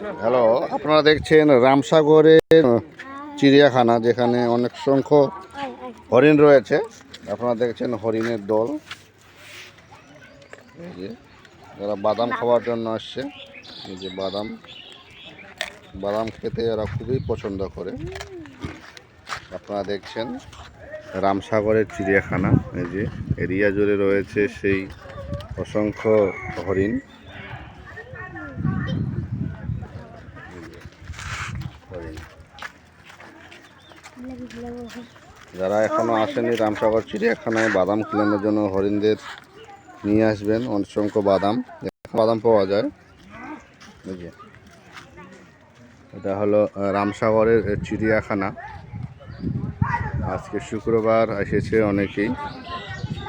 Hello, আপনারা দেখছেন রামসাগরের চিড়িয়াখানা, যেখানে অনেক সংখ্যক হরিণ রয়েছে। আপনারা দেখছেন হরিণের দল, এই যে যারা বাদাম খাওয়ার জন্য আসছে। এই যে বাদাম খেতে এরা খুবই পছন্দ করে। আপনারা দেখছেন রামসাগরের চিড়িয়াখানা, এই যে এরিয়া জুড়ে রয়েছে সেই অসংখ্য হরিণ। যারা এখনো আসেনি রামসাগর চিড়িয়াখানায় বাদাম খেলানোর জন্য, হরিণদের নিয়ে আসবেন। অসংখ্য বাদাম পাওয়া যায়। এই যে এটা হলো রামসাগরের চিড়িয়াখানা। আজকে শুক্রবার এসেছে অনেকেই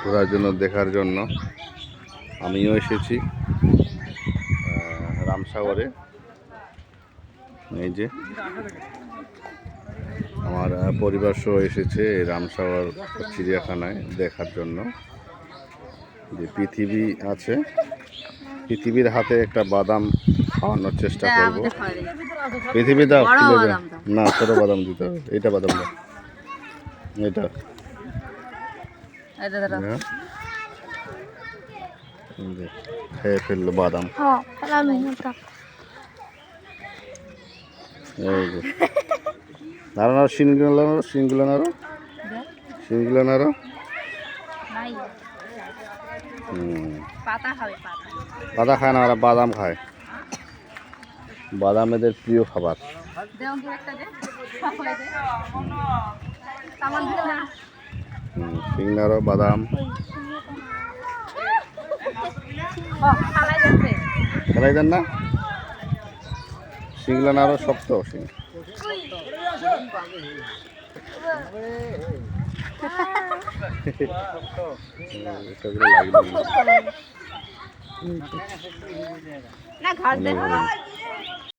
ঘোরার জন্য, দেখার জন্য। আমিও এসেছি রামসাগরে। এই যে আমার পরিবার সহ এসেছে এই রামসাগর চিড়িয়াখানায় দেখার জন্য। যে পৃথিবী আছে, পৃথিবীর হাতে একটা বাদাম খাওয়ানোর চেষ্টা করব। পৃথিবী দাও, না ছোট বাদাম দিতে হবে। এইটা বাদাম দাও, এটা খেয়ে ফেললো বাদাম। এই যে নাড়ো, শিংগুলো নাড়ো। পাতা খায় না, ওরা বাদাম খায়। বাদাম এদের প্রিয় খাবার। শিং নাড়ো, বাদাম ফেলাই দেন না। শিংগুলো নাড়ো, শক্ত শিং। না ঘর